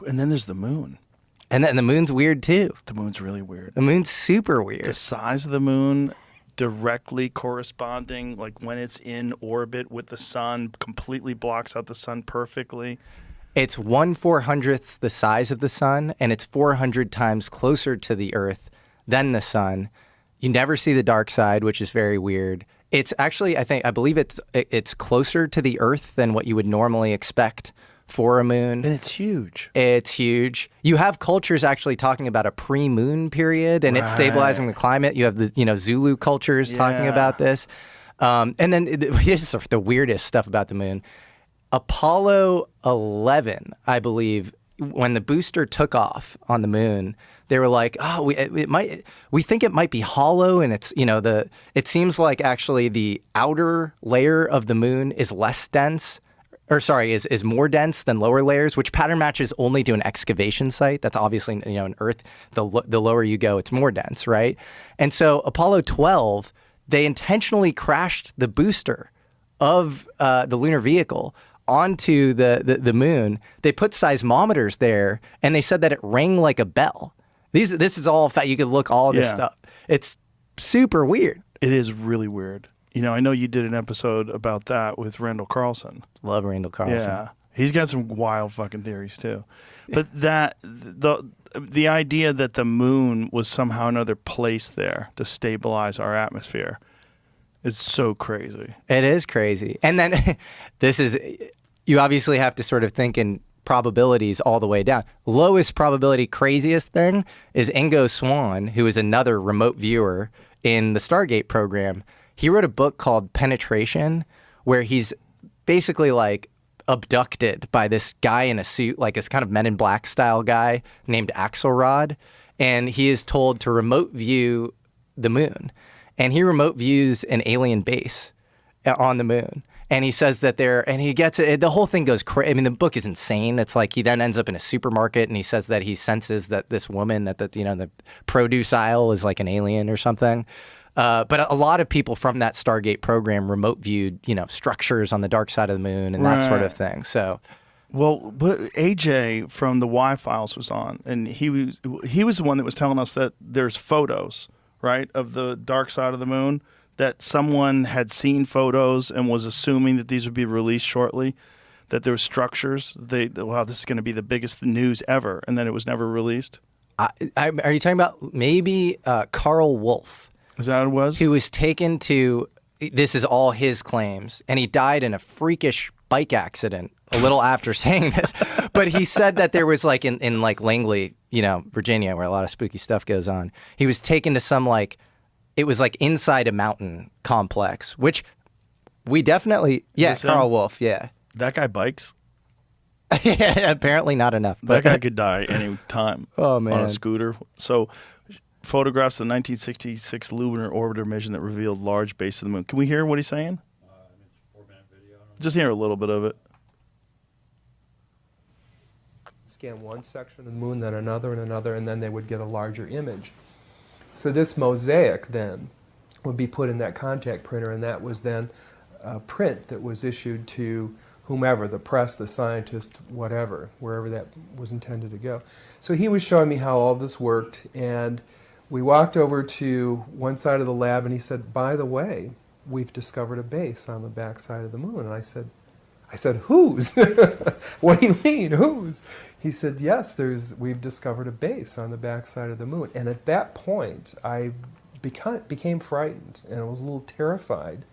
And then there's the moon. And then the moon's weird too. The moon's really weird. The moon's super weird. The size of the moon directly corresponding, like when it's in orbit with the sun, completely blocks out the sun perfectly. It's 1/400th the size of the sun, and it's 400 times closer to the Earth than the sun. You never see the dark side, which is very weird. It's actually, I believe it's closer to the Earth than what you would normally expect for a moon. And it's huge. It's huge. You have cultures actually talking about a pre-moon period and it's stabilizing the climate. You have the Zulu cultures talking about this. And then here's the weirdest stuff about the moon. Apollo 11, I believe, when the booster took off on the moon, they were like, "Oh, we think it might be hollow," and it's it seems like actually the outer layer of the moon is less dense, or sorry, is more dense than lower layers, which pattern matches only to an excavation site. That's obviously in Earth, the lower you go, it's more dense, right? And so Apollo 12, they intentionally crashed the booster of the lunar vehicle onto the moon. They put seismometers there, and they said that it rang like a bell. This is all fact. You could look all of this stuff. It's super weird. It is really weird. I know you did an episode about that with Randall Carlson. Love Randall Carlson. Yeah, he's got some wild fucking theories too. But the idea that the moon was somehow another place there to stabilize our atmosphere is so crazy. It is crazy. And then you obviously have to sort of think in probabilities all the way down. Lowest probability, craziest thing is Ingo Swann, who is another remote viewer in the Stargate program. He wrote a book called Penetration, where he's basically like abducted by this guy in a suit, like this kind of Men in Black style guy named Axelrod. And he is told to remote view the moon. And he remote views an alien base on the moon. And he says that he gets it. The whole thing goes crazy. I mean, the book is insane. It's like he then ends up in a supermarket and he says that he senses that this woman at the produce aisle is like an alien or something. But a lot of people from that Stargate program remote viewed, structures on the dark side of the moon and that sort of thing. So, well, but AJ from the Y-Files was on, and he was the one that was telling us that there's photos, right, of the dark side of the moon, that someone had seen photos and was assuming that these would be released shortly, that there were structures. Wow, this is going to be the biggest news ever, and then it was never released. Are you talking about maybe Carl Wolf? Is that what it was? Who was taken to, this is all his claims, and he died in a freakish bike accident a little after saying this. But he said that there was like in like Langley, Virginia, where a lot of spooky stuff goes on. He was taken to some it was like inside a mountain complex, which we definitely, Carl Wolf, yeah. That guy bikes? Yeah, apparently not enough. That guy could die any time. Oh, man. On a scooter. So, photographs of the 1966 Lunar orbiter mission that revealed large base of the moon. Can we hear what he's saying? It's a 4-minute video. Just hear a little bit of it. Scan one section of the moon, then another and another, and then they would get a larger image. So this mosaic then would be put in that contact printer, and that was then a print that was issued to whomever, the press, the scientist, whatever, wherever that was intended to go. So he was showing me how all this worked, and we walked over to one side of the lab, and he said, "By the way, we've discovered a base on the back side of the moon." And I said, "Whose?" "What do you mean, whose?" He said, "Yes, we've discovered a base on the back side of the moon." And at that point, I became frightened, and I was a little terrified,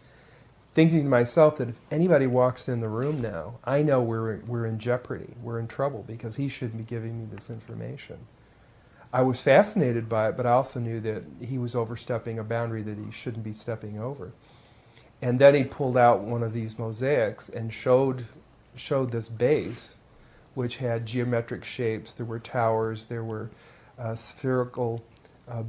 thinking to myself that if anybody walks in the room now, I know we're in jeopardy, we're in trouble, because he shouldn't be giving me this information. I was fascinated by it, but I also knew that he was overstepping a boundary that he shouldn't be stepping over. And then he pulled out one of these mosaics and showed this base, which had geometric shapes. There were towers, there were spherical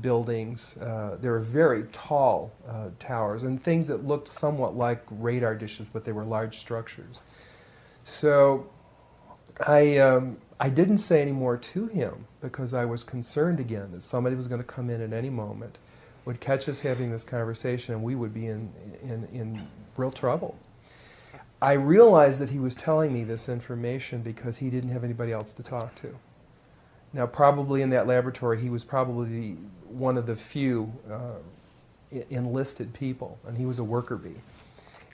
buildings. There were very tall towers and things that looked somewhat like radar dishes, but they were large structures. So I didn't say any more to him because I was concerned again that somebody was going to come in at any moment, would catch us having this conversation, and we would be in real trouble. I realized that he was telling me this information because he didn't have anybody else to talk to. Now, probably in that laboratory, he was probably one of the few enlisted people, and he was a worker bee.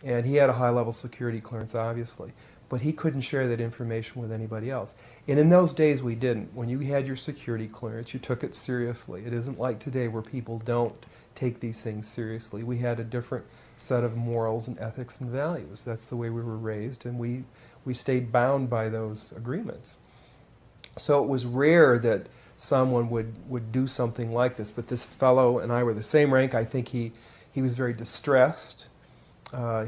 And he had a high-level security clearance, obviously, but he couldn't share that information with anybody else. And in those days, we didn't. When you had your security clearance, you took it seriously. It isn't like today where people don't take these things seriously. We had a different set of morals and ethics and values. That's the way we were raised, and we stayed bound by those agreements. So it was rare that someone would do something like this, but this fellow and I were the same rank. I think he was very distressed.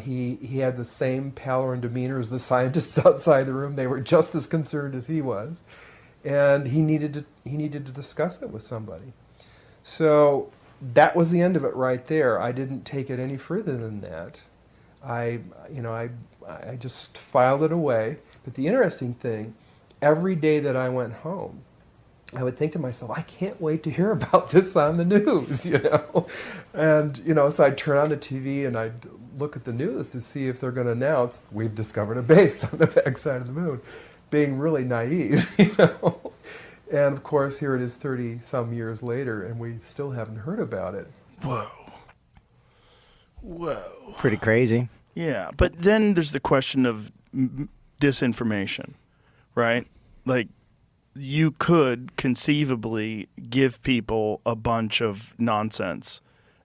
He had the same pallor and demeanor as the scientists outside the room. They were just as concerned as he was, and he needed to discuss it with somebody. So that was the end of it right there. I didn't take it any further than that. I just filed it away. But the interesting thing, every day that I went home, I would think to myself, I can't wait to hear about this on the news, And, so I'd turn on the TV and I'd look at the news to see if they're going to announce, we've discovered a base on the backside of the moon, being really naive, And, of course, here it is 30-some years later, and we still haven't heard about it. Whoa. Pretty crazy. Yeah, but then there's the question of disinformation, right? Like, you could conceivably give people a bunch of nonsense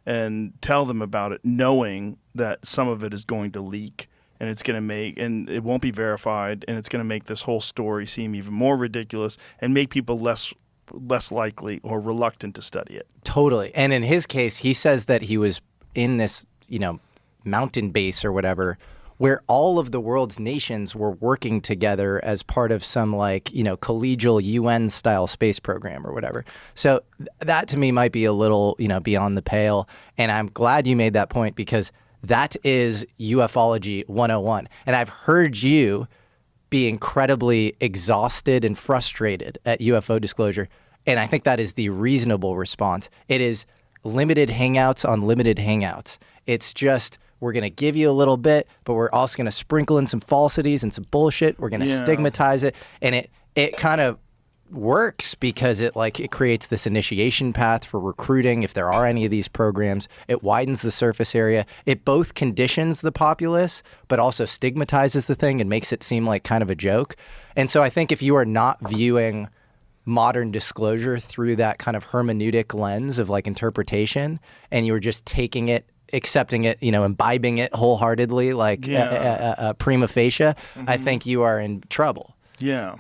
and tell them about it, knowing that some of it is going to leak, and it's going to and it won't be verified, and it's going to make this whole story seem even more ridiculous and make people less likely or reluctant to study it. Totally. And in his case, he says that he was in this, mountain base or whatever, where all of the world's nations were working together as part of some collegial UN style space program or whatever. So that to me might be a little, beyond the pale. And I'm glad you made that point, because that is ufology 101. And I've heard you be incredibly exhausted and frustrated at UFO disclosure. And I think that is the reasonable response. It is limited hangouts on limited hangouts. It's just, we're going to give you a little bit, but we're also going to sprinkle in some falsities and some bullshit. We're going to stigmatize it. And it kind of works because it creates this initiation path for recruiting if there are any of these programs. It widens the surface area. It both conditions the populace, but also stigmatizes the thing and makes it seem like kind of a joke. And so I think if you are not viewing modern disclosure through that kind of hermeneutic lens of interpretation, and you were just taking it, accepting it, imbibing it wholeheartedly, prima facie, I think you are in trouble. Yeah.